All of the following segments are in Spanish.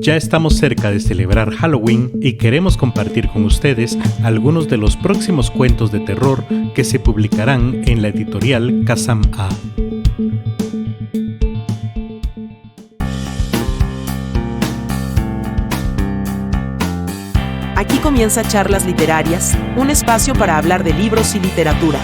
Ya estamos cerca de celebrar Halloween y queremos compartir con ustedes algunos de los próximos cuentos de terror que se publicarán en la editorial Kazam A. Aquí comienza Charlas Literarias, un espacio para hablar de libros y literatura.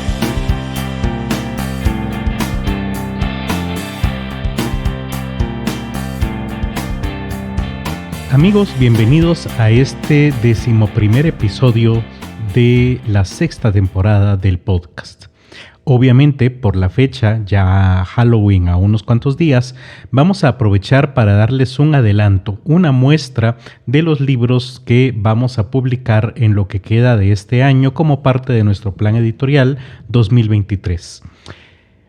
Amigos, bienvenidos a este 11º episodio de la 6ª temporada del podcast. Obviamente, por la fecha, ya Halloween a unos cuantos días, vamos a aprovechar para darles un adelanto, una muestra de los libros que vamos a publicar en lo que queda de este año como parte de nuestro plan editorial 2023.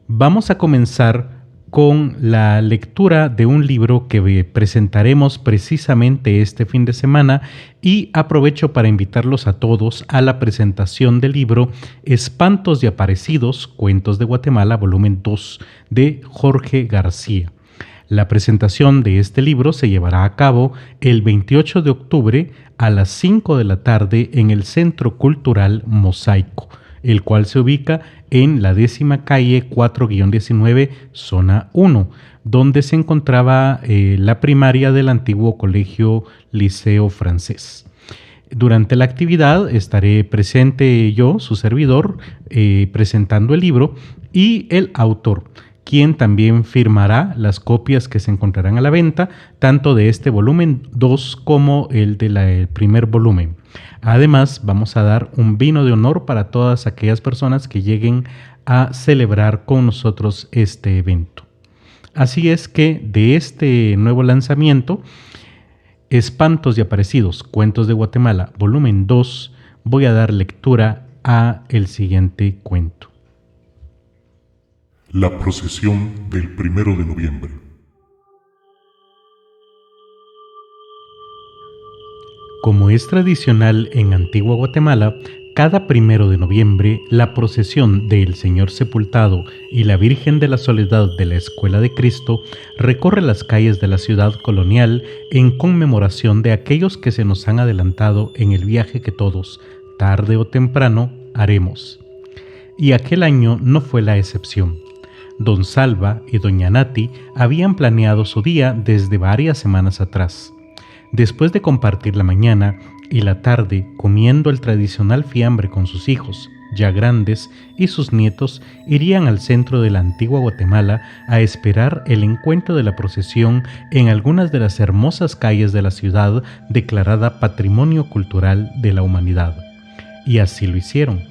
Vamos a comenzar con la lectura de un libro que presentaremos precisamente este fin de semana y aprovecho para invitarlos a todos a la presentación del libro Espantos y Aparecidos, Cuentos de Guatemala, volumen 2, de Jorge García. La presentación de este libro se llevará a cabo el 28 de octubre a las 5 de la tarde en el Centro Cultural Mosaico, el cual se ubica en la 10ª calle 4-19, zona 1, donde se encontraba la primaria del antiguo colegio Liceo Francés. Durante la actividad estaré presente yo, su servidor, presentando el libro y el autor, quien también firmará las copias que se encontrarán a la venta, tanto de este volumen 2 como el del primer volumen. Además, vamos a dar un vino de honor para todas aquellas personas que lleguen a celebrar con nosotros este evento. Así es que de este nuevo lanzamiento, Espantos y Aparecidos, Cuentos de Guatemala, volumen 2, voy a dar lectura a el siguiente cuento. La procesión del 1 de noviembre. Como es tradicional en Antigua Guatemala, cada 1 de noviembre la procesión del Señor Sepultado y la Virgen de la Soledad de la Escuela de Cristo recorre las calles de la ciudad colonial en conmemoración de aquellos que se nos han adelantado en el viaje que todos, tarde o temprano, haremos. Y aquel año no fue la excepción. Don Salva y Doña Nati habían planeado su día desde varias semanas atrás. Después de compartir la mañana y la tarde comiendo el tradicional fiambre con sus hijos, ya grandes, y sus nietos, irían al centro de la antigua Guatemala a esperar el encuentro de la procesión en algunas de las hermosas calles de la ciudad declarada Patrimonio Cultural de la Humanidad. Y así lo hicieron.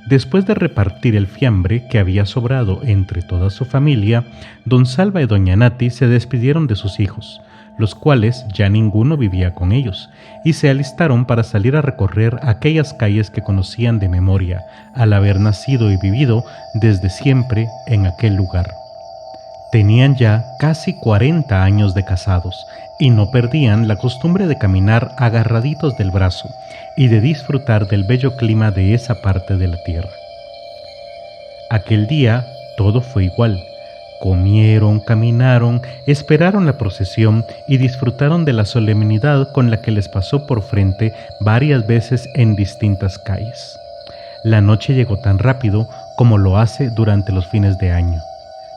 Después de repartir el fiambre que había sobrado entre toda su familia, Don Salva y Doña Nati se despidieron de sus hijos, los cuales ya ninguno vivía con ellos, y se alistaron para salir a recorrer aquellas calles que conocían de memoria, al haber nacido y vivido desde siempre en aquel lugar. Tenían ya casi 40 años de casados, y no perdían la costumbre de caminar agarraditos del brazo y de disfrutar del bello clima de esa parte de la tierra. Aquel día todo fue igual. Comieron, caminaron, esperaron la procesión y disfrutaron de la solemnidad con la que les pasó por frente varias veces en distintas calles. La noche llegó tan rápido como lo hace durante los fines de año.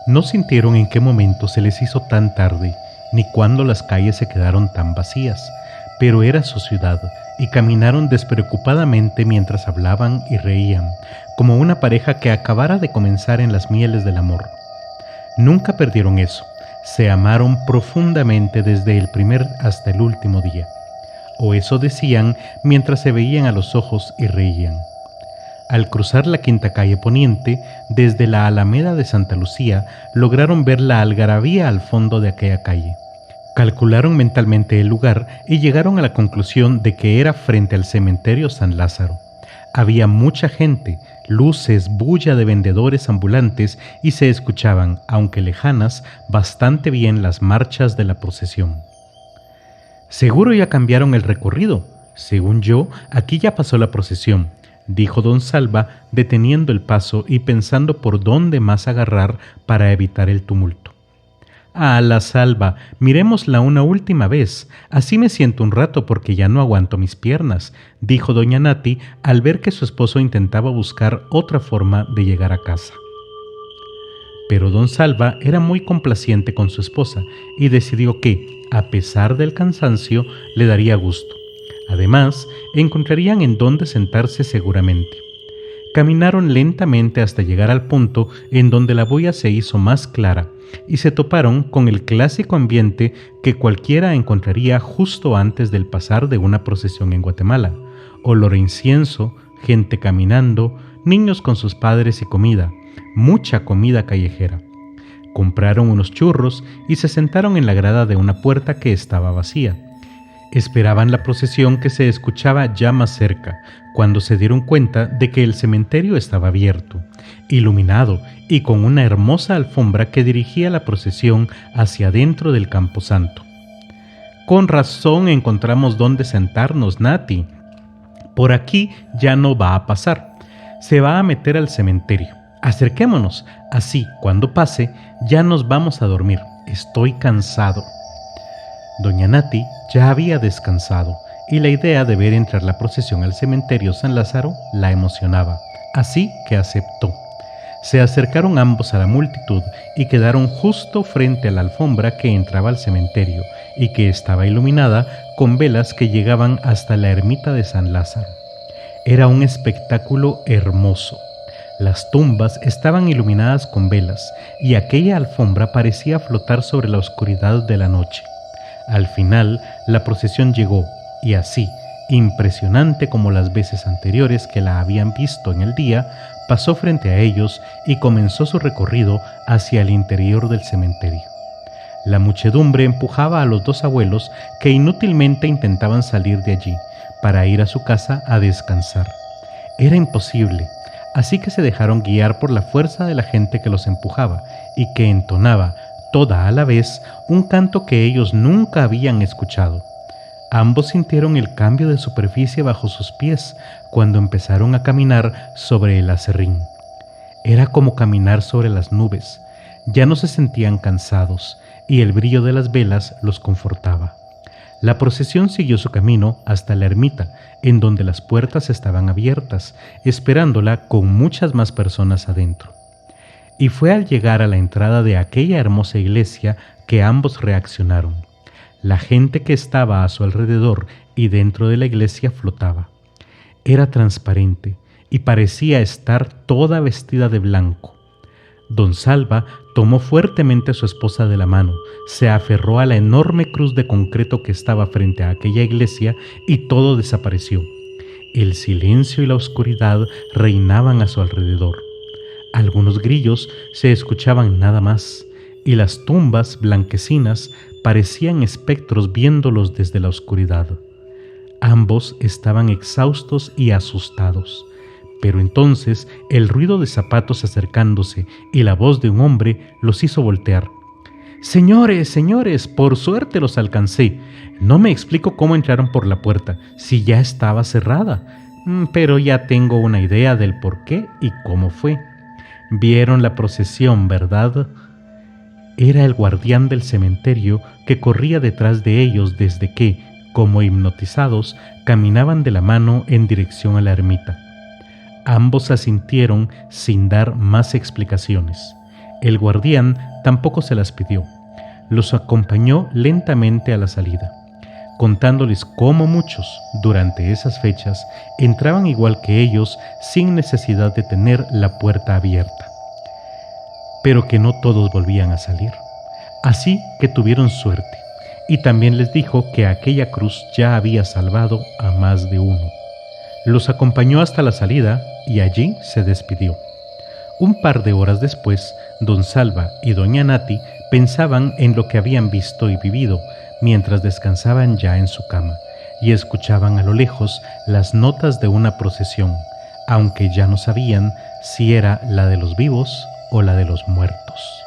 No sintieron en qué momento se les hizo tan tarde, ni cuándo las calles se quedaron tan vacías, pero era su ciudad, y caminaron despreocupadamente mientras hablaban y reían, como una pareja que acabara de comenzar en las mieles del amor. Nunca perdieron eso, se amaron profundamente desde el primer hasta el último día, o eso decían mientras se veían a los ojos y reían. Al cruzar la quinta calle poniente, desde la Alameda de Santa Lucía, lograron ver la algarabía al fondo de aquella calle. Calcularon mentalmente el lugar y llegaron a la conclusión de que era frente al cementerio San Lázaro. Había mucha gente, luces, bulla de vendedores ambulantes y se escuchaban, aunque lejanas, bastante bien las marchas de la procesión. «Seguro ya cambiaron el recorrido. Según yo, aquí ya pasó la procesión», dijo don Salva, deteniendo el paso y pensando por dónde más agarrar para evitar el tumulto. «Ah, la Salva, miremosla una última vez. Así me siento un rato porque ya no aguanto mis piernas», dijo doña Nati al ver que su esposo intentaba buscar otra forma de llegar a casa. Pero don Salva era muy complaciente con su esposa y decidió que, a pesar del cansancio, le daría gusto. Además, encontrarían en dónde sentarse seguramente. Caminaron lentamente hasta llegar al punto en donde la boya se hizo más clara y se toparon con el clásico ambiente que cualquiera encontraría justo antes del pasar de una procesión en Guatemala: olor a incienso, gente caminando, niños con sus padres y comida, mucha comida callejera. Compraron unos churros y se sentaron en la grada de una puerta que estaba vacía. Esperaban la procesión que se escuchaba ya más cerca, cuando se dieron cuenta de que el cementerio estaba abierto, iluminado y con una hermosa alfombra que dirigía la procesión hacia adentro del camposanto. «Con razón encontramos dónde sentarnos, Nati. Por aquí ya no va a pasar. Se va a meter al cementerio. Acerquémonos, así cuando pase ya nos vamos a dormir. Estoy cansado». Doña Nati ya había descansado y la idea de ver entrar la procesión al cementerio San Lázaro la emocionaba, así que aceptó. Se acercaron ambos a la multitud y quedaron justo frente a la alfombra que entraba al cementerio y que estaba iluminada con velas que llegaban hasta la ermita de San Lázaro. Era un espectáculo hermoso. Las tumbas estaban iluminadas con velas y aquella alfombra parecía flotar sobre la oscuridad de la noche. Al final, la procesión llegó, y así, impresionante como las veces anteriores que la habían visto en el día, pasó frente a ellos y comenzó su recorrido hacia el interior del cementerio. La muchedumbre empujaba a los dos abuelos que inútilmente intentaban salir de allí para ir a su casa a descansar. Era imposible, así que se dejaron guiar por la fuerza de la gente que los empujaba y que entonaba toda a la vez un canto que ellos nunca habían escuchado. Ambos sintieron el cambio de superficie bajo sus pies cuando empezaron a caminar sobre el acerrín. Era como caminar sobre las nubes. Ya no se sentían cansados y el brillo de las velas los confortaba. La procesión siguió su camino hasta la ermita, en donde las puertas estaban abiertas, esperándola con muchas más personas adentro. Y fue al llegar a la entrada de aquella hermosa iglesia que ambos reaccionaron. La gente que estaba a su alrededor y dentro de la iglesia flotaba. Era transparente y parecía estar toda vestida de blanco. Don Salva tomó fuertemente a su esposa de la mano, se aferró a la enorme cruz de concreto que estaba frente a aquella iglesia y todo desapareció. El silencio y la oscuridad reinaban a su alrededor. Algunos grillos se escuchaban nada más, y las tumbas blanquecinas parecían espectros viéndolos desde la oscuridad. Ambos estaban exhaustos y asustados, pero entonces el ruido de zapatos acercándose y la voz de un hombre los hizo voltear. «Señores, señores, por suerte los alcancé. No me explico cómo entraron por la puerta, si ya estaba cerrada, pero ya tengo una idea del por qué y cómo fue. Vieron la procesión, ¿verdad?». Era el guardián del cementerio que corría detrás de ellos desde que, como hipnotizados, caminaban de la mano en dirección a la ermita. Ambos asintieron sin dar más explicaciones. El guardián tampoco se las pidió. Los acompañó lentamente a la salida, contándoles cómo muchos, durante esas fechas, entraban igual que ellos sin necesidad de tener la puerta abierta, pero que no todos volvían a salir. Así que tuvieron suerte, y también les dijo que aquella cruz ya había salvado a más de uno. Los acompañó hasta la salida y allí se despidió. Un par de horas después, don Salva y doña Nati pensaban en lo que habían visto y vivido mientras descansaban ya en su cama y escuchaban a lo lejos las notas de una procesión, aunque ya no sabían si era la de los vivos o la de los muertos.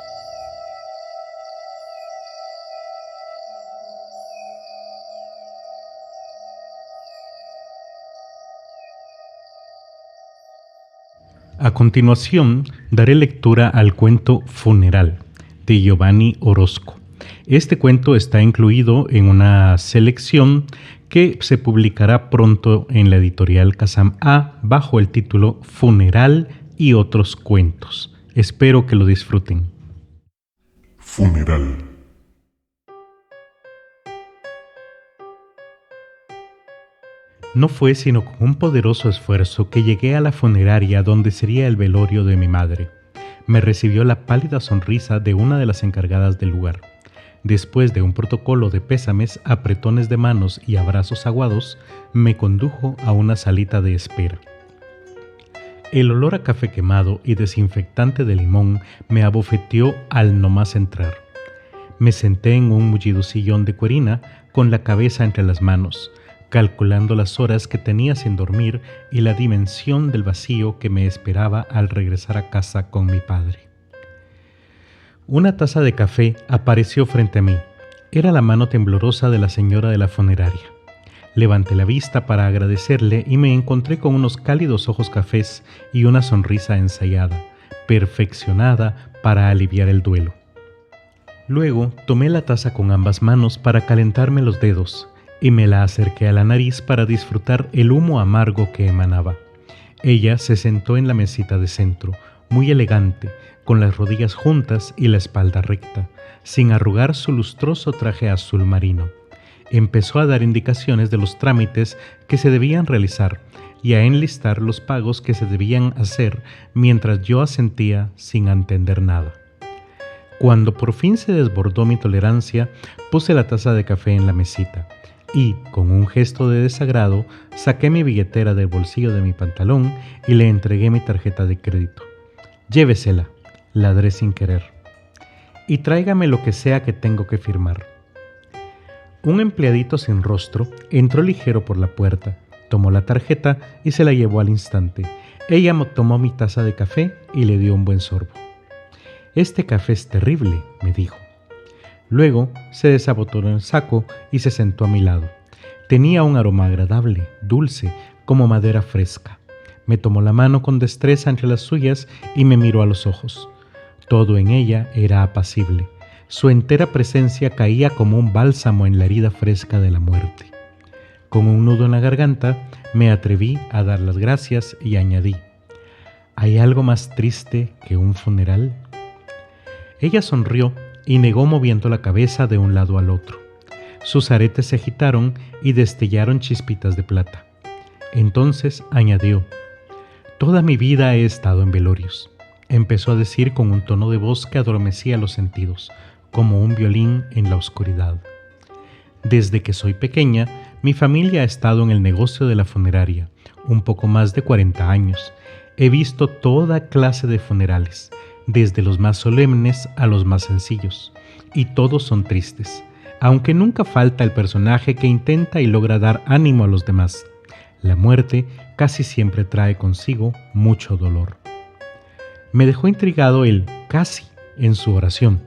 A continuación, daré lectura al cuento Funeral, de Giovanni Orozco. Este cuento está incluido en una selección que se publicará pronto en la editorial Kazam A bajo el título Funeral y otros cuentos. Espero que lo disfruten. Funeral. No fue sino con un poderoso esfuerzo que llegué a la funeraria donde sería el velorio de mi madre. Me recibió la pálida sonrisa de una de las encargadas del lugar. Después de un protocolo de pésames, apretones de manos y abrazos aguados, me condujo a una salita de espera. El olor a café quemado y desinfectante de limón me abofeteó al nomás entrar. Me senté en un mullido sillón de cuerina con la cabeza entre las manos, calculando las horas que tenía sin dormir y la dimensión del vacío que me esperaba al regresar a casa con mi padre. Una taza de café apareció frente a mí. Era la mano temblorosa de la señora de la funeraria. Levanté la vista para agradecerle y me encontré con unos cálidos ojos cafés y una sonrisa ensayada, perfeccionada para aliviar el duelo. Luego tomé la taza con ambas manos para calentarme los dedos y me la acerqué a la nariz para disfrutar el humo amargo que emanaba. Ella se sentó en la mesita de centro, muy elegante, con las rodillas juntas y la espalda recta, sin arrugar su lustroso traje azul marino. Empezó a dar indicaciones de los trámites que se debían realizar y a enlistar los pagos que se debían hacer mientras yo asentía sin entender nada. Cuando por fin se desbordó mi tolerancia, puse la taza de café en la mesita y, con un gesto de desagrado, saqué mi billetera del bolsillo de mi pantalón y le entregué mi tarjeta de crédito. «Llévesela», ladré sin querer, «y tráigame lo que sea que tengo que firmar». Un empleadito sin rostro entró ligero por la puerta, tomó la tarjeta y se la llevó al instante. Ella tomó mi taza de café y le dio un buen sorbo. «Este café es terrible», me dijo. Luego se desabotonó el saco y se sentó a mi lado. Tenía un aroma agradable, dulce, como madera fresca. Me tomó la mano con destreza entre las suyas y me miró a los ojos. Todo en ella era apacible. Su entera presencia caía como un bálsamo en la herida fresca de la muerte. Con un nudo en la garganta, me atreví a dar las gracias y añadí: «¿Hay algo más triste que un funeral?». Ella sonrió y negó moviendo la cabeza de un lado al otro. Sus aretes se agitaron y destellaron chispitas de plata. Entonces añadió: «Toda mi vida he estado en velorios», empezó a decir con un tono de voz que adormecía los sentidos, como un violín en la oscuridad. «Desde que soy pequeña, mi familia ha estado en el negocio de la funeraria, un poco más de 40 años. He visto toda clase de funerales, desde los más solemnes a los más sencillos, y todos son tristes, aunque nunca falta el personaje que intenta y logra dar ánimo a los demás. La muerte casi siempre trae consigo mucho dolor». Me dejó intrigado el «casi» en su oración.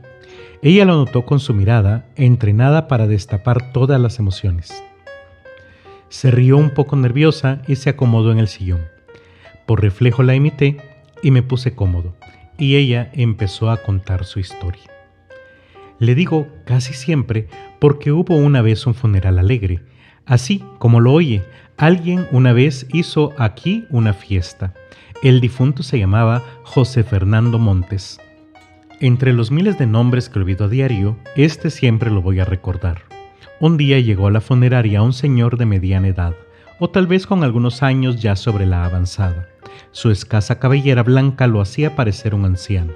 Ella lo notó con su mirada, entrenada para destapar todas las emociones. Se rió un poco nerviosa y se acomodó en el sillón. Por reflejo la imité y me puse cómodo, y ella empezó a contar su historia. Le digo casi siempre porque hubo una vez un funeral alegre. Así como lo oye, alguien una vez hizo aquí una fiesta. El difunto se llamaba José Fernando Montes. Entre los miles de nombres que olvido a diario, este siempre lo voy a recordar. Un día llegó a la funeraria un señor de mediana edad, o tal vez con algunos años ya sobre la avanzada. Su escasa cabellera blanca lo hacía parecer un anciano.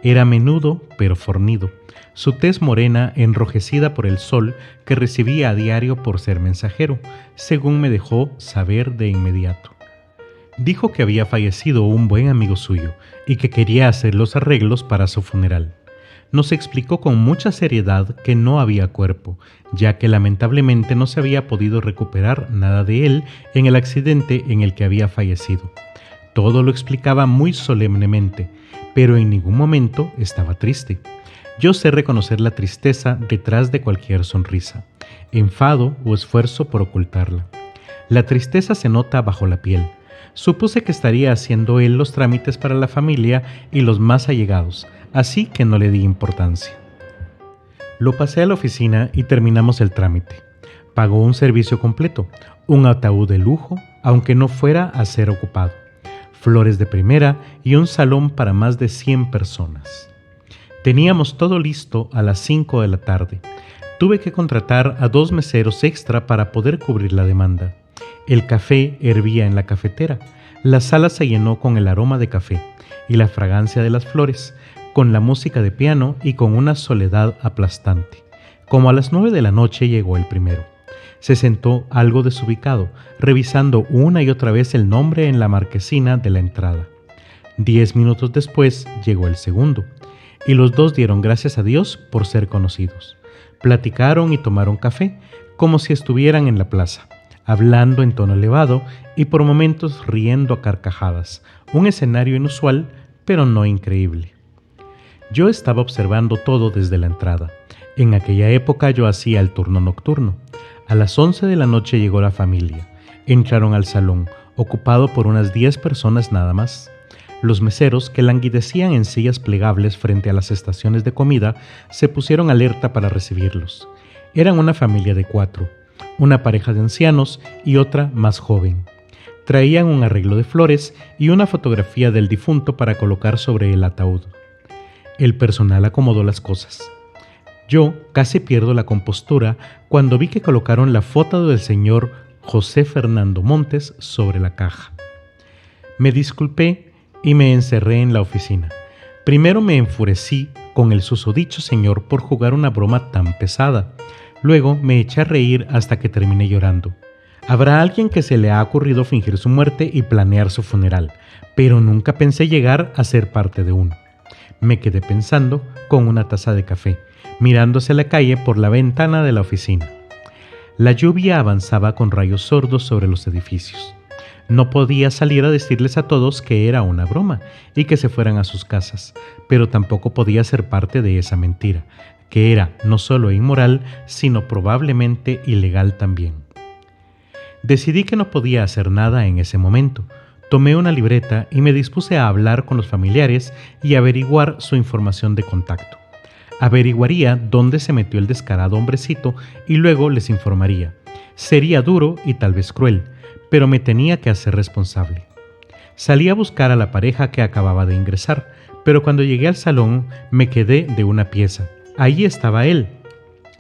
Era menudo, pero fornido. Su tez morena enrojecida por el sol que recibía a diario por ser mensajero, según me dejó saber de inmediato. Dijo que había fallecido un buen amigo suyo y que quería hacer los arreglos para su funeral. Nos explicó con mucha seriedad que no había cuerpo, ya que lamentablemente no se había podido recuperar nada de él en el accidente en el que había fallecido. Todo lo explicaba muy solemnemente, pero en ningún momento estaba triste. Yo sé reconocer la tristeza detrás de cualquier sonrisa, enfado o esfuerzo por ocultarla. La tristeza se nota bajo la piel. Supuse que estaría haciendo él los trámites para la familia y los más allegados, así que no le di importancia. Lo pasé a la oficina y terminamos el trámite. Pagó un servicio completo, un ataúd de lujo, aunque no fuera a ser ocupado, flores de primera y un salón para más de 100 personas. Teníamos todo listo a las 5 de la tarde. Tuve que contratar a 2 meseros extra para poder cubrir la demanda. El café hervía en la cafetera. La sala se llenó con el aroma de café y la fragancia de las flores, con la música de piano y con una soledad aplastante. Como a las 9 de la noche llegó el primero. Se sentó algo desubicado, revisando una y otra vez el nombre en la marquesina de la entrada. 10 minutos después llegó el segundo, y los dos dieron gracias a Dios por ser conocidos. Platicaron y tomaron café, como si estuvieran en la plaza, hablando en tono elevado y por momentos riendo a carcajadas. Un escenario inusual, pero no increíble. Yo estaba observando todo desde la entrada. En aquella época yo hacía el turno nocturno. A las 11 de la noche llegó la familia. Entraron al salón, ocupado por unas 10 personas nada más. Los meseros, que languidecían en sillas plegables frente a las estaciones de comida, se pusieron alerta para recibirlos. Eran una familia de 4, una pareja de ancianos y otra más joven. Traían un arreglo de flores y una fotografía del difunto para colocar sobre el ataúd. El personal acomodó las cosas. Yo casi pierdo la compostura cuando vi que colocaron la foto del señor José Fernando Montes sobre la caja. Me disculpé y me encerré en la oficina. Primero me enfurecí con el susodicho señor por jugar una broma tan pesada. Luego me eché a reír hasta que terminé llorando. Habrá alguien que se le ha ocurrido fingir su muerte y planear su funeral, pero nunca pensé llegar a ser parte de uno. Me quedé pensando con una taza de café, mirando hacia la calle por la ventana de la oficina. La lluvia avanzaba con rayos sordos sobre los edificios. No podía salir a decirles a todos que era una broma y que se fueran a sus casas, pero tampoco podía ser parte de esa mentira, que era no solo inmoral, sino probablemente ilegal también. Decidí que no podía hacer nada en ese momento. Tomé una libreta y me dispuse a hablar con los familiares y averiguar su información de contacto. Averiguaría dónde se metió el descarado hombrecito y luego les informaría. Sería duro y tal vez cruel, pero me tenía que hacer responsable. Salí a buscar a la pareja que acababa de ingresar, pero cuando llegué al salón me quedé de una pieza. Allí estaba él,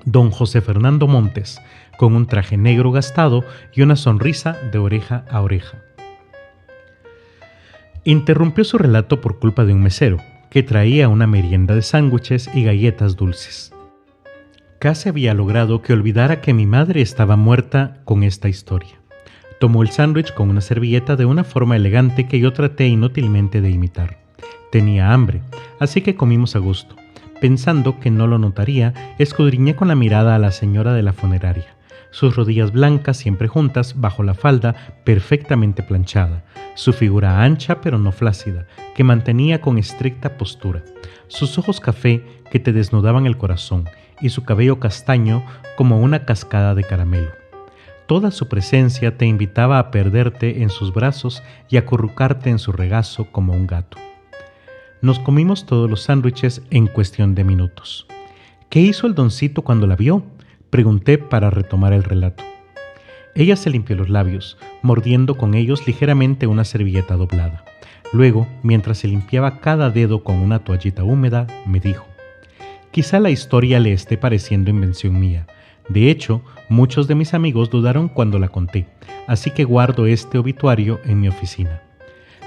don José Fernando Montes, con un traje negro gastado y una sonrisa de oreja a oreja. Interrumpió su relato por culpa de un mesero, que traía una merienda de sándwiches y galletas dulces. Casi había logrado que olvidara que mi madre estaba muerta con esta historia. Tomó el sándwich con una servilleta de una forma elegante que yo traté inútilmente de imitar. Tenía hambre, así que comimos a gusto. Pensando que no lo notaría, escudriñé con la mirada a la señora de la funeraria. Sus rodillas blancas siempre juntas bajo la falda perfectamente planchada, su figura ancha pero no flácida, que mantenía con estricta postura, sus ojos café que te desnudaban el corazón y su cabello castaño como una cascada de caramelo. Toda su presencia te invitaba a perderte en sus brazos y acurrucarte en su regazo como un gato. Nos comimos todos los sándwiches en cuestión de minutos. ¿Qué hizo el doncito cuando la vio?, pregunté para retomar el relato. Ella se limpió los labios, mordiendo con ellos ligeramente una servilleta doblada. Luego, mientras se limpiaba cada dedo con una toallita húmeda, me dijo: «Quizá la historia le esté pareciendo invención mía. De hecho, muchos de mis amigos dudaron cuando la conté, así que guardo este obituario en mi oficina».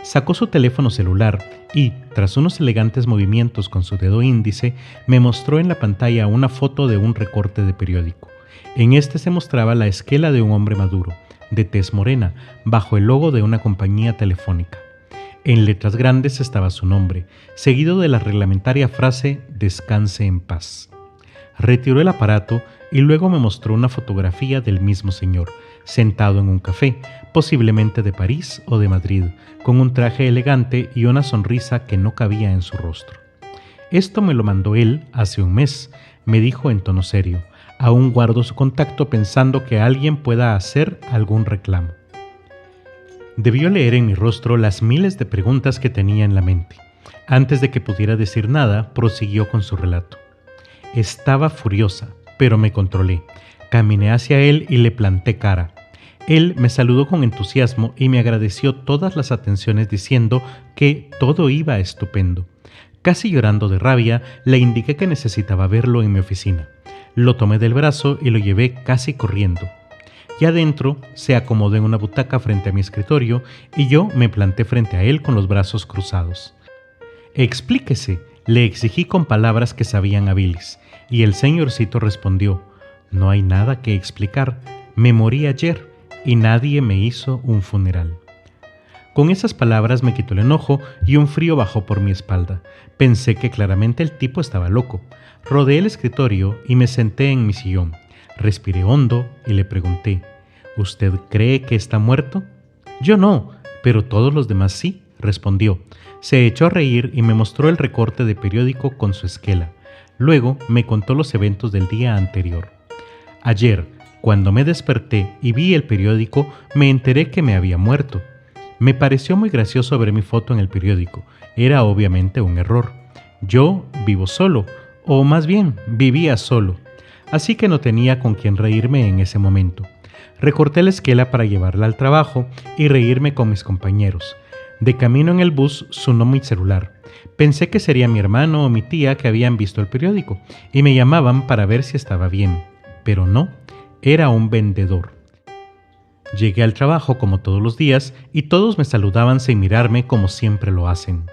Sacó su teléfono celular y, tras unos elegantes movimientos con su dedo índice, me mostró en la pantalla una foto de un recorte de periódico. En este se mostraba la esquela de un hombre maduro, de tez morena, bajo el logo de una compañía telefónica. En letras grandes estaba su nombre, seguido de la reglamentaria frase «Descanse en paz». Retiró el aparato y luego me mostró una fotografía del mismo señor, sentado en un café, posiblemente de París o de Madrid, con un traje elegante y una sonrisa que no cabía en su rostro. «Esto me lo mandó él hace un mes», me dijo en tono serio. «Aún guardo su contacto pensando que alguien pueda hacer algún reclamo». Debió leer en mi rostro las miles de preguntas que tenía en la mente. Antes de que pudiera decir nada, prosiguió con su relato. Estaba furiosa, pero me controlé. Caminé hacia él y le planté cara. Él me saludó con entusiasmo y me agradeció todas las atenciones diciendo que todo iba estupendo. Casi llorando de rabia, le indiqué que necesitaba verlo en mi oficina. Lo tomé del brazo y lo llevé casi corriendo. Ya adentro, se acomodó en una butaca frente a mi escritorio y yo me planté frente a él con los brazos cruzados. «Explíquese», le exigí con palabras que sabían a bilis, y el señorcito respondió: «No hay nada que explicar. Me morí ayer y nadie me hizo un funeral». Con esas palabras me quitó el enojo y un frío bajó por mi espalda. Pensé que claramente el tipo estaba loco. Rodeé el escritorio y me senté en mi sillón. Respiré hondo y le pregunté: «¿Usted cree que está muerto?» «Yo no, pero todos los demás sí», respondió. Se echó a reír y me mostró el recorte de periódico con su esquela. Luego me contó los eventos del día anterior. «Ayer, cuando me desperté y vi el periódico, me enteré que me había muerto. Me pareció muy gracioso ver mi foto en el periódico. Era obviamente un error. Yo vivo solo, o más bien, vivía solo. Así que no tenía con quién reírme en ese momento. Recorté la esquela para llevarla al trabajo y reírme con mis compañeros. De camino en el bus sonó mi celular. Pensé que sería mi hermano o mi tía que habían visto el periódico y me llamaban para ver si estaba bien. Pero no, era un vendedor. Llegué al trabajo como todos los días y todos me saludaban sin mirarme como siempre lo hacen.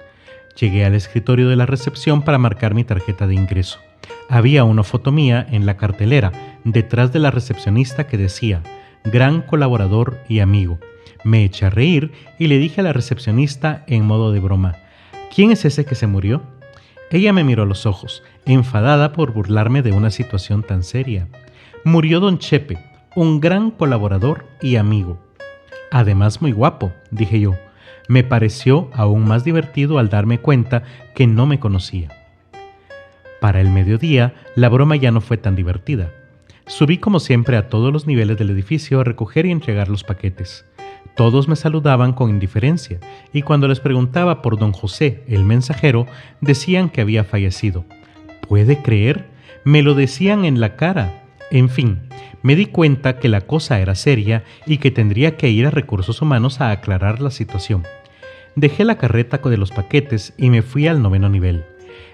Llegué al escritorio de la recepción para marcar mi tarjeta de ingreso. Había una foto mía en la cartelera detrás de la recepcionista que decía: «Gran colaborador y amigo». Me eché a reír y le dije a la recepcionista en modo de broma: «¿Quién es ese que se murió?». Ella me miró a los ojos, enfadada por burlarme de una situación tan seria. «Murió don Chepe, un gran colaborador y amigo». «Además muy guapo», dije yo. Me pareció aún más divertido al darme cuenta que no me conocía. Para el mediodía, la broma ya no fue tan divertida. Subí como siempre a todos los niveles del edificio a recoger y entregar los paquetes. Todos me saludaban con indiferencia y cuando les preguntaba por don José, el mensajero, decían que había fallecido. ¿Puede creer? Me lo decían en la cara. En fin, me di cuenta que la cosa era seria y que tendría que ir a Recursos Humanos a aclarar la situación. Dejé la carreta de los paquetes y me fui al 9º nivel.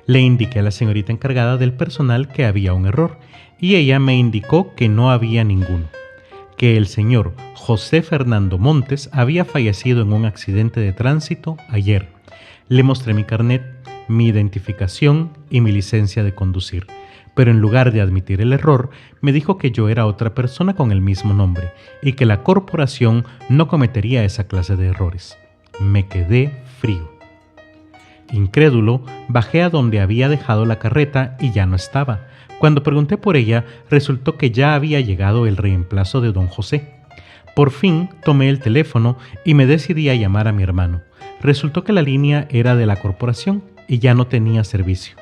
Le indiqué a la señorita encargada del personal que había un error y ella me indicó que no había ninguno. Que el señor José Fernando Montes había fallecido en un accidente de tránsito ayer. Le mostré mi carnet, mi identificación y mi licencia de conducir, pero en lugar de admitir el error, me dijo que yo era otra persona con el mismo nombre y que la corporación no cometería esa clase de errores. Me quedé frío. Incrédulo, bajé a donde había dejado la carreta y ya no estaba. Cuando pregunté por ella, resultó que ya había llegado el reemplazo de don José. Por fin tomé el teléfono y me decidí a llamar a mi hermano. Resultó que la línea era de la corporación y ya no tenía servicio.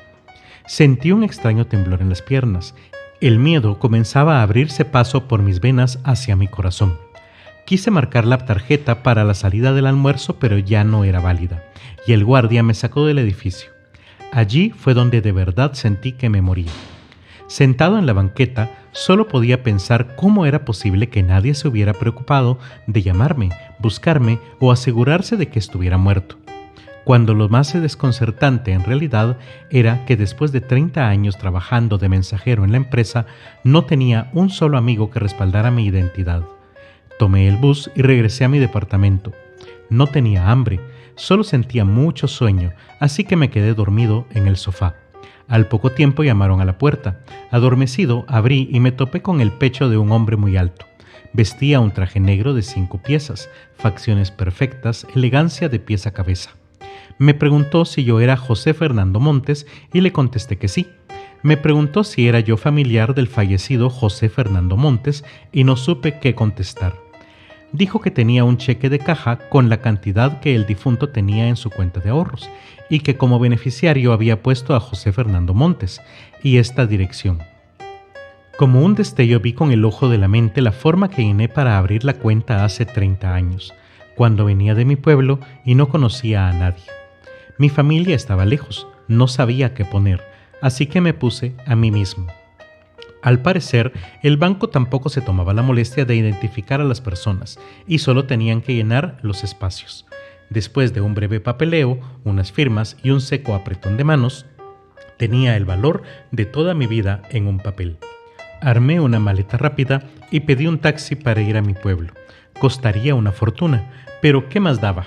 Sentí un extraño temblor en las piernas. El miedo comenzaba a abrirse paso por mis venas hacia mi corazón. Quise marcar la tarjeta para la salida del almuerzo, pero ya no era válida, y el guardia me sacó del edificio. Allí fue donde de verdad sentí que me moría. Sentado en la banqueta, solo podía pensar cómo era posible que nadie se hubiera preocupado de llamarme, buscarme o asegurarse de que estuviera muerto. Cuando lo más desconcertante en realidad era que después de 30 años trabajando de mensajero en la empresa, no tenía un solo amigo que respaldara mi identidad. Tomé el bus y regresé a mi departamento. No tenía hambre, solo sentía mucho sueño, así que me quedé dormido en el sofá. Al poco tiempo llamaron a la puerta. Adormecido, abrí y me topé con el pecho de un hombre muy alto. Vestía un traje negro de 5 piezas, facciones perfectas, elegancia de pies a cabeza. Me preguntó si yo era José Fernando Montes y le contesté que sí. Me preguntó si era yo familiar del fallecido José Fernando Montes y no supe qué contestar. Dijo que tenía un cheque de caja con la cantidad que el difunto tenía en su cuenta de ahorros y que como beneficiario había puesto a José Fernando Montes y esta dirección. Como un destello vi con el ojo de la mente la forma que llené para abrir la cuenta hace 30 años, cuando venía de mi pueblo y no conocía a nadie. Mi familia estaba lejos, no sabía qué poner, así que me puse a mí mismo. Al parecer, el banco tampoco se tomaba la molestia de identificar a las personas y solo tenían que llenar los espacios. Después de un breve papeleo, unas firmas y un seco apretón de manos, tenía el valor de toda mi vida en un papel. Armé una maleta rápida y pedí un taxi para ir a mi pueblo. Costaría una fortuna, pero ¿qué más daba?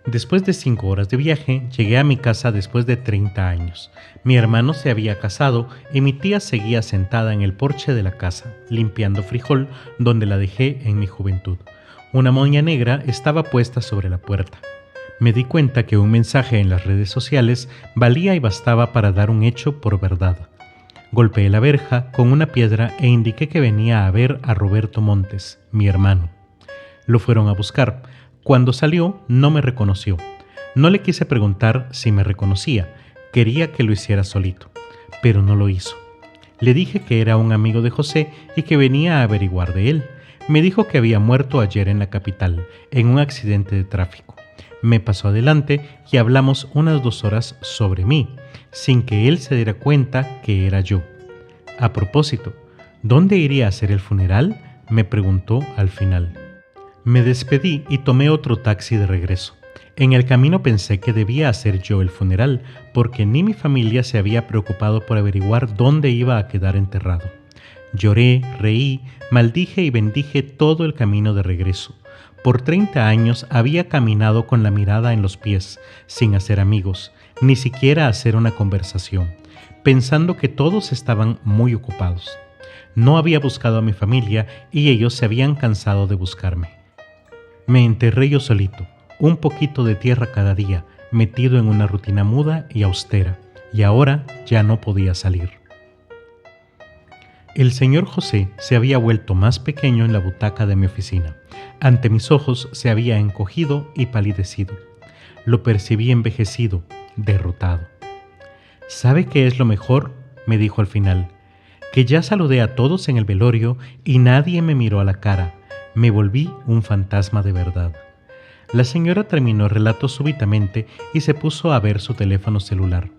Después de 5 horas de viaje, llegué a mi casa después de 30 años. Mi hermano se había casado y mi tía seguía sentada en el porche de la casa, limpiando frijol donde la dejé en mi juventud. Una moña negra estaba puesta sobre la puerta. Me di cuenta que un mensaje en las redes sociales valía y bastaba para dar un hecho por verdad. Golpeé la verja con una piedra e indiqué que venía a ver a Roberto Montes, mi hermano. Lo fueron a buscar. Cuando salió, no me reconoció. No le quise preguntar si me reconocía. Quería que lo hiciera solito, pero no lo hizo. Le dije que era un amigo de José y que venía a averiguar de él. Me dijo que había muerto ayer en la capital, en un accidente de tráfico. Me pasó adelante y hablamos unas 2 horas sobre mí, sin que él se diera cuenta que era yo. A propósito, ¿dónde iría a hacer el funeral?, me preguntó al final. Me despedí y tomé otro taxi de regreso. En el camino pensé que debía hacer yo el funeral, porque ni mi familia se había preocupado por averiguar dónde iba a quedar enterrado. Lloré, reí, maldije y bendije todo el camino de regreso. Por 30 años había caminado con la mirada en los pies, sin hacer amigos, ni siquiera hacer una conversación, pensando que todos estaban muy ocupados. No había buscado a mi familia y ellos se habían cansado de buscarme. Me enterré yo solito, un poquito de tierra cada día, metido en una rutina muda y austera, y ahora ya no podía salir. El señor José se había vuelto más pequeño en la butaca de mi oficina. Ante mis ojos se había encogido y palidecido. Lo percibí envejecido, derrotado. ¿Sabe qué es lo mejor?, me dijo al final. Que ya saludé a todos en el velorio y nadie me miró a la cara. Me volví un fantasma de verdad. La señora terminó el relato súbitamente y se puso a ver su teléfono celular.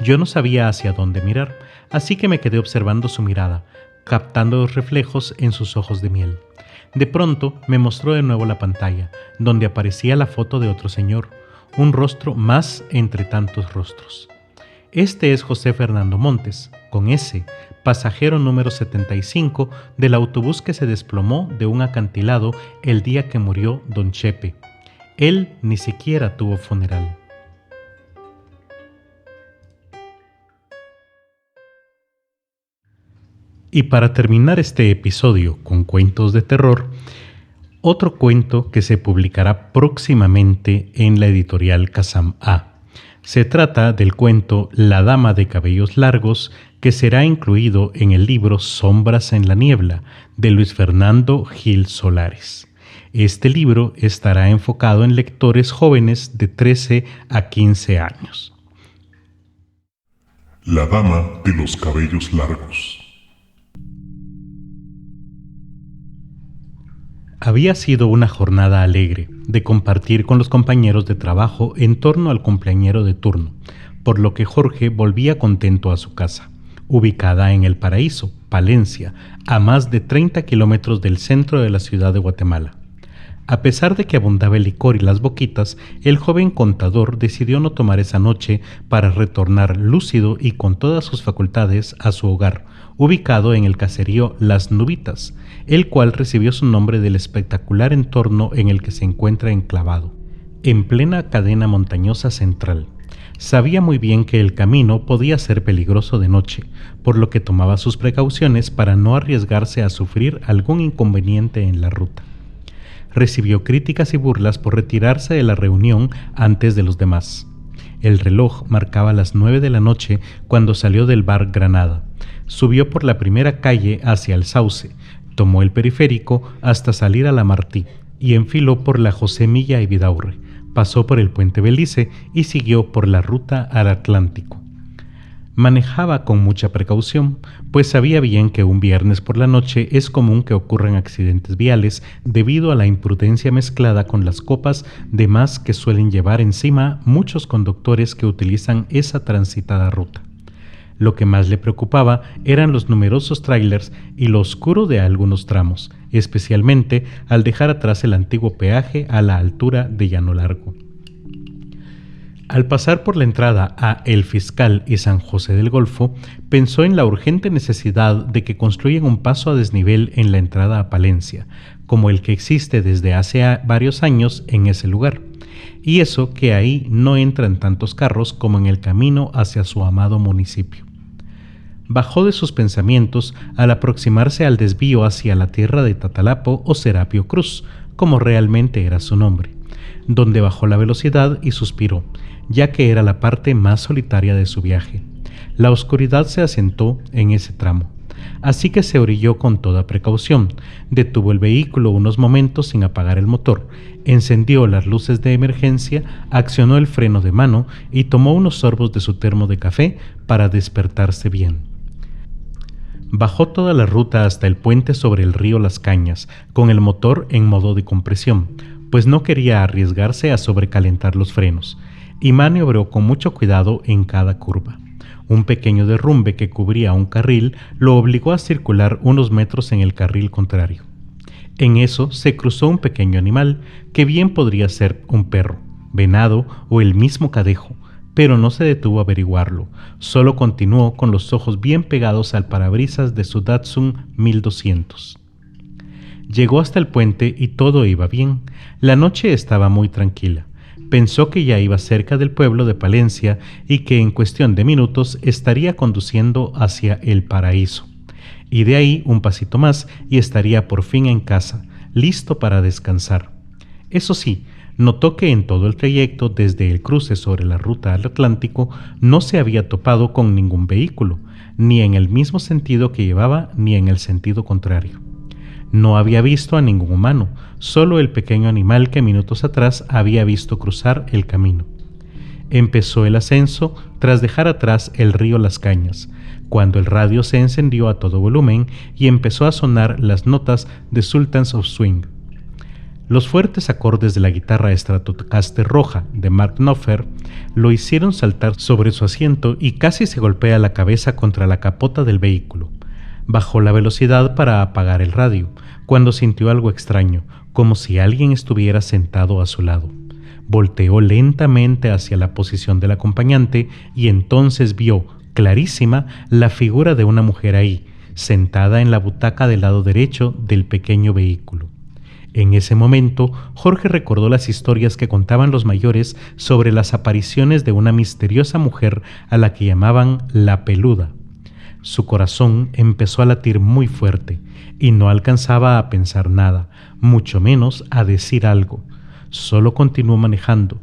Yo no sabía hacia dónde mirar, así que me quedé observando su mirada, captando los reflejos en sus ojos de miel. De pronto me mostró de nuevo la pantalla, donde aparecía la foto de otro señor, un rostro más entre tantos rostros. Este es José Fernando Montes, con S, pasajero número 75 del autobús que se desplomó de un acantilado el día que murió don Chepe. Él ni siquiera tuvo funeral. Y para terminar este episodio con cuentos de terror, otro cuento que se publicará próximamente en la editorial Kazam A. Se trata del cuento La Dama de Cabellos Largos, que será incluido en el libro Sombras en la Niebla, de Luis Fernando Gil Solares. Este libro estará enfocado en lectores jóvenes de 13 a 15 años. La Dama de los Cabellos Largos. Había sido una jornada alegre de compartir con los compañeros de trabajo en torno al cumpleañero de turno, por lo que Jorge volvía contento a su casa, ubicada en El Paraíso, Palencia, a más de 30 kilómetros del centro de la ciudad de Guatemala. A pesar de que abundaba el licor y las boquitas, el joven contador decidió no tomar esa noche para retornar lúcido y con todas sus facultades a su hogar, ubicado en el caserío Las Nubitas, el cual recibió su nombre del espectacular entorno en el que se encuentra enclavado, en plena cadena montañosa central. Sabía muy bien que el camino podía ser peligroso de noche, por lo que tomaba sus precauciones para no arriesgarse a sufrir algún inconveniente en la ruta. Recibió críticas y burlas por retirarse de la reunión antes de los demás. El reloj marcaba las 9 de la noche cuando salió del bar Granada. Subió por la primera calle hacia el Sauce, tomó el periférico hasta salir a la Martí y enfiló por la José Milla y Vidaurre, pasó por el puente Belice y siguió por la ruta al Atlántico. Manejaba con mucha precaución, pues sabía bien que un viernes por la noche es común que ocurran accidentes viales debido a la imprudencia mezclada con las copas de más que suelen llevar encima muchos conductores que utilizan esa transitada ruta. Lo que más le preocupaba eran los numerosos tráilers y lo oscuro de algunos tramos, especialmente al dejar atrás el antiguo peaje a la altura de Llano Largo. Al pasar por la entrada a El Fiscal y San José del Golfo, pensó en la urgente necesidad de que construyan un paso a desnivel en la entrada a Palencia, como el que existe desde hace varios años en ese lugar, y eso que ahí no entran tantos carros como en el camino hacia su amado municipio. Bajó de sus pensamientos al aproximarse al desvío hacia la tierra de Tatalapo o Serapio Cruz, como realmente era su nombre, donde bajó la velocidad y suspiró, ya que era la parte más solitaria de su viaje. La oscuridad se asentó en ese tramo, así que se orilló con toda precaución, detuvo el vehículo unos momentos sin apagar el motor, encendió las luces de emergencia, accionó el freno de mano y tomó unos sorbos de su termo de café para despertarse bien. Bajó toda la ruta hasta el puente sobre el río Las Cañas, con el motor en modo de compresión, pues no quería arriesgarse a sobrecalentar los frenos, y maniobró con mucho cuidado en cada curva. Un pequeño derrumbe que cubría un carril lo obligó a circular unos metros en el carril contrario. En eso se cruzó un pequeño animal que bien podría ser un perro, venado o el mismo cadejo, pero no se detuvo a averiguarlo, solo continuó con los ojos bien pegados al parabrisas de su Datsun 1200. Llegó hasta el puente y todo iba bien. La noche estaba muy tranquila. Pensó que ya iba cerca del pueblo de Palencia y que en cuestión de minutos estaría conduciendo hacia el paraíso. Y de ahí un pasito más y estaría por fin en casa, listo para descansar. Eso sí, notó que en todo el trayecto desde el cruce sobre la ruta al Atlántico no se había topado con ningún vehículo, ni en el mismo sentido que llevaba ni en el sentido contrario. No había visto a ningún humano, solo el pequeño animal que minutos atrás había visto cruzar el camino. Empezó el ascenso tras dejar atrás el río Las Cañas, cuando el radio se encendió a todo volumen y empezó a sonar las notas de Sultans of Swing. Los fuertes acordes de la guitarra Stratocaster roja de Mark Knopfler lo hicieron saltar sobre su asiento y casi se golpea la cabeza contra la capota del vehículo. Bajó la velocidad para apagar el radio, cuando sintió algo extraño, como si alguien estuviera sentado a su lado. Volteó lentamente hacia la posición del acompañante y entonces vio, clarísima, la figura de una mujer ahí, sentada en la butaca del lado derecho del pequeño vehículo. En ese momento, Jorge recordó las historias que contaban los mayores sobre las apariciones de una misteriosa mujer a la que llamaban la Peluda. Su corazón empezó a latir muy fuerte y no alcanzaba a pensar nada, mucho menos a decir algo. Solo continuó manejando,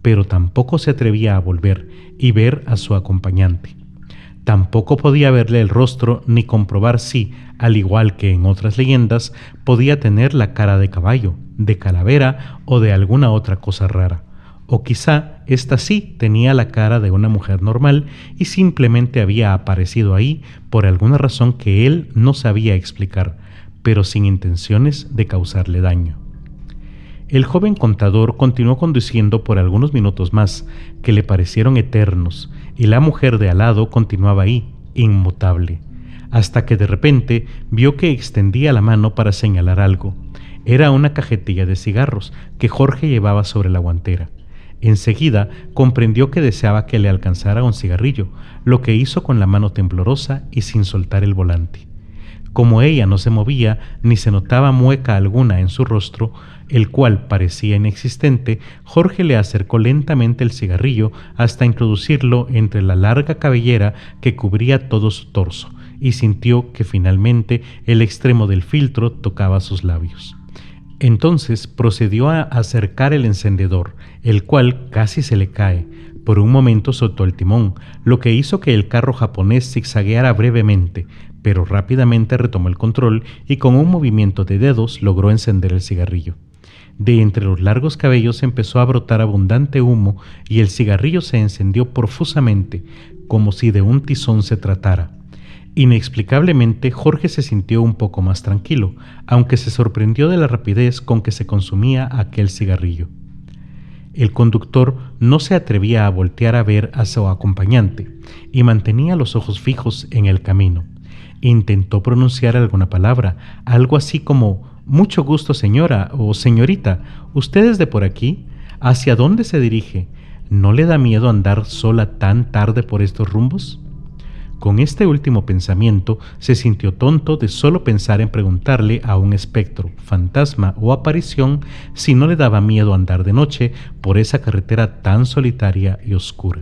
pero tampoco se atrevía a volver y ver a su acompañante. Tampoco podía verle el rostro ni comprobar si, al igual que en otras leyendas, podía tener la cara de caballo, de calavera o de alguna otra cosa rara. O quizá ésta sí tenía la cara de una mujer normal y simplemente había aparecido ahí por alguna razón que él no sabía explicar, pero sin intenciones de causarle daño. El joven contador continuó conduciendo por algunos minutos más, que le parecieron eternos, y la mujer de al lado continuaba ahí, inmutable, hasta que de repente vio que extendía la mano para señalar algo. Era una cajetilla de cigarros que Jorge llevaba sobre la guantera. Enseguida comprendió que deseaba que le alcanzara un cigarrillo, lo que hizo con la mano temblorosa y sin soltar el volante. Como ella no se movía ni se notaba mueca alguna en su rostro, el cual parecía inexistente, Jorge le acercó lentamente el cigarrillo hasta introducirlo entre la larga cabellera que cubría todo su torso y sintió que finalmente el extremo del filtro tocaba sus labios. Entonces procedió a acercar el encendedor, el cual casi se le cae. Por un momento soltó el timón, lo que hizo que el carro japonés zigzagueara brevemente, pero rápidamente retomó el control y con un movimiento de dedos logró encender el cigarrillo. De entre los largos cabellos empezó a brotar abundante humo y el cigarrillo se encendió profusamente, como si de un tizón se tratara. Inexplicablemente, Jorge se sintió un poco más tranquilo, aunque se sorprendió de la rapidez con que se consumía aquel cigarrillo. El conductor no se atrevía a voltear a ver a su acompañante y mantenía los ojos fijos en el camino. Intentó pronunciar alguna palabra, algo así como «Mucho gusto, señora» o «Señorita, ¿usted es de por aquí? ¿Hacia dónde se dirige? ¿No le da miedo andar sola tan tarde por estos rumbos?». Con este último pensamiento se sintió tonto de solo pensar en preguntarle a un espectro, fantasma o aparición si no le daba miedo andar de noche por esa carretera tan solitaria y oscura.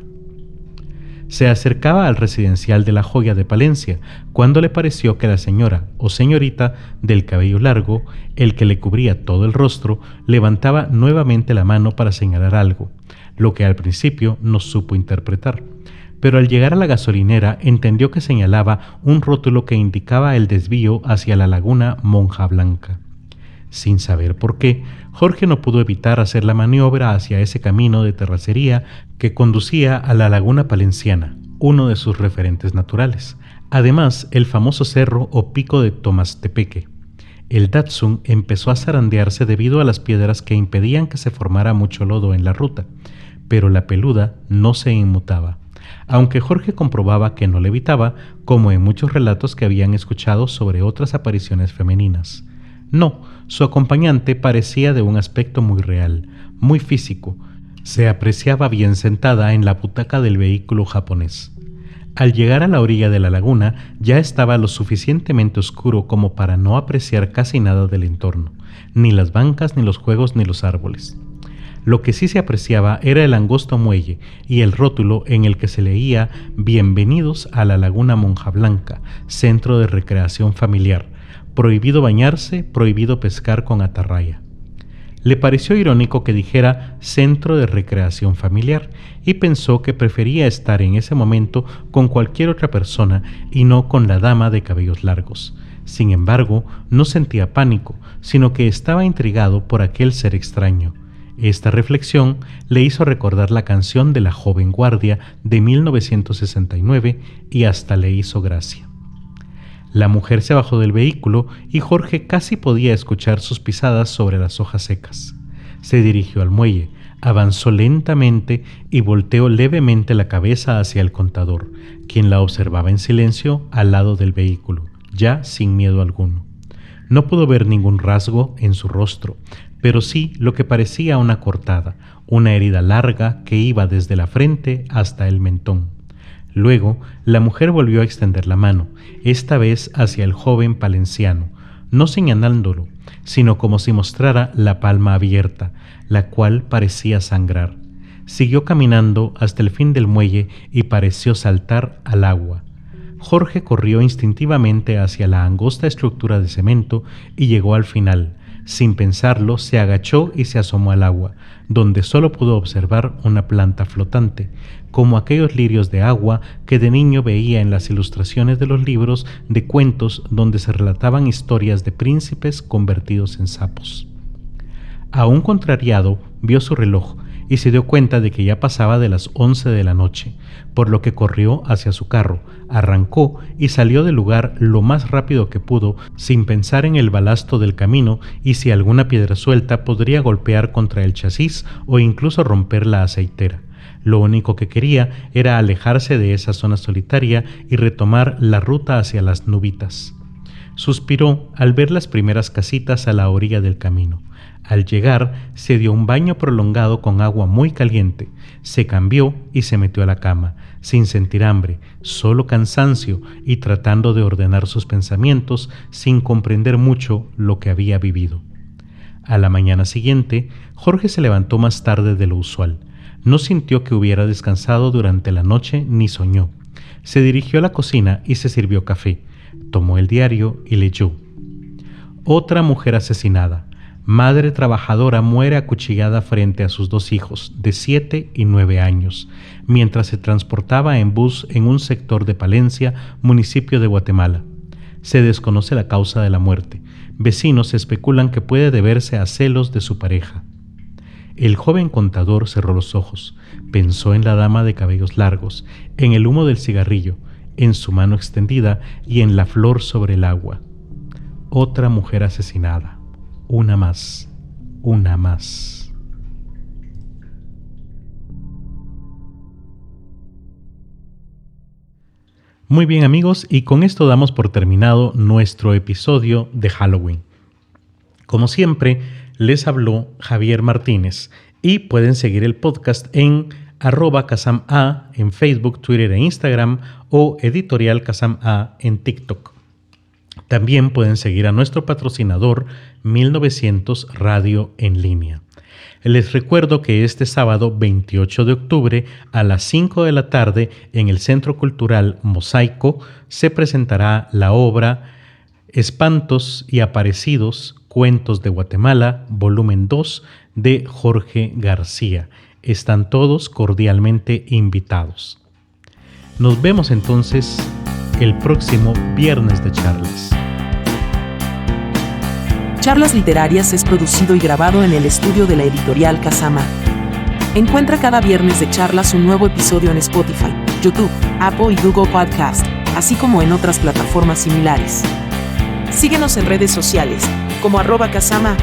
Se acercaba al residencial de la Joya de Palencia cuando le pareció que la señora o señorita del cabello largo, el que le cubría todo el rostro, levantaba nuevamente la mano para señalar algo, lo que al principio no supo interpretar. Pero al llegar a la gasolinera entendió que señalaba un rótulo que indicaba el desvío hacia la laguna Monja Blanca. Sin saber por qué, Jorge no pudo evitar hacer la maniobra hacia ese camino de terracería que conducía a la laguna palenciana, uno de sus referentes naturales. Además, el famoso cerro o pico de Tomastepeque. El Datsun empezó a zarandearse debido a las piedras que impedían que se formara mucho lodo en la ruta, pero la peluda no se inmutaba. Aunque Jorge comprobaba que no levitaba, como en muchos relatos que habían escuchado sobre otras apariciones femeninas. No, su acompañante parecía de un aspecto muy real, muy físico. Se apreciaba bien sentada en la butaca del vehículo japonés. Al llegar a la orilla de la laguna ya estaba lo suficientemente oscuro como para no apreciar casi nada del entorno, ni las bancas, ni los juegos, ni los árboles. Lo que sí se apreciaba era el angosto muelle y el rótulo en el que se leía «Bienvenidos a la Laguna Monja Blanca, centro de recreación familiar. Prohibido bañarse, prohibido pescar con atarraya». Le pareció irónico que dijera «centro de recreación familiar» y pensó que prefería estar en ese momento con cualquier otra persona y no con la dama de cabellos largos. Sin embargo, no sentía pánico, sino que estaba intrigado por aquel ser extraño. Esta reflexión le hizo recordar la canción de La Joven Guardia de 1969 y hasta le hizo gracia. La mujer se bajó del vehículo y Jorge casi podía escuchar sus pisadas sobre las hojas secas. Se dirigió al muelle, avanzó lentamente y volteó levemente la cabeza hacia el contador, quien la observaba en silencio al lado del vehículo, ya sin miedo alguno. No pudo ver ningún rasgo en su rostro, pero sí lo que parecía una cortada, una herida larga que iba desde la frente hasta el mentón. Luego, la mujer volvió a extender la mano, esta vez hacia el joven palenciano, no señalándolo, sino como si mostrara la palma abierta, la cual parecía sangrar. Siguió caminando hasta el fin del muelle y pareció saltar al agua. Jorge corrió instintivamente hacia la angosta estructura de cemento y llegó al final. Sin pensarlo, se agachó y se asomó al agua, donde solo pudo observar una planta flotante, como aquellos lirios de agua que de niño veía en las ilustraciones de los libros de cuentos donde se relataban historias de príncipes convertidos en sapos. Aún contrariado, vio su reloj y se dio cuenta de que ya pasaba de las 11 de la noche, por lo que corrió hacia su carro, arrancó y salió del lugar lo más rápido que pudo, sin pensar en el balasto del camino y si alguna piedra suelta podría golpear contra el chasis o incluso romper la aceitera. Lo único que quería era alejarse de esa zona solitaria y retomar la ruta hacia las Nubitas. Suspiró al ver las primeras casitas a la orilla del camino. Al llegar, se dio un baño prolongado con agua muy caliente, se cambió y se metió a la cama, sin sentir hambre, solo cansancio y tratando de ordenar sus pensamientos sin comprender mucho lo que había vivido. A la mañana siguiente, Jorge se levantó más tarde de lo usual. No sintió que hubiera descansado durante la noche ni soñó. Se dirigió a la cocina y se sirvió café. Tomó el diario y leyó. Otra mujer asesinada. Madre trabajadora muere acuchillada frente a sus 2 hijos, de 7 y 9 años, mientras se transportaba en bus en un sector de Palencia, municipio de Guatemala. Se desconoce la causa de la muerte. Vecinos especulan que puede deberse a celos de su pareja. El joven contador cerró los ojos, pensó en la dama de cabellos largos, en el humo del cigarrillo, en su mano extendida y en la flor sobre el agua. Otra mujer asesinada. Una más. Una más. Muy bien, amigos, y con esto damos por terminado nuestro episodio de Halloween. Como siempre, les habló Javier Martínez y pueden seguir el podcast en @KazamA en Facebook, Twitter e Instagram o Editorial KazamA en TikTok. También pueden seguir a nuestro patrocinador 1900 Radio en línea. Les recuerdo que este sábado 28 de octubre a las 5 de la tarde en el Centro Cultural Mosaico se presentará la obra Espantos y Aparecidos, Cuentos de Guatemala, volumen 2 de Jorge García. Están todos cordialmente invitados. Nos vemos entonces el próximo viernes de charlas. Charlas Literarias es producido y grabado en el estudio de la editorial KazamA. Encuentra cada viernes de charlas un nuevo episodio en Spotify, YouTube, Apple y Google Podcast, así como en otras plataformas similares. Síguenos en redes sociales como @KazamA.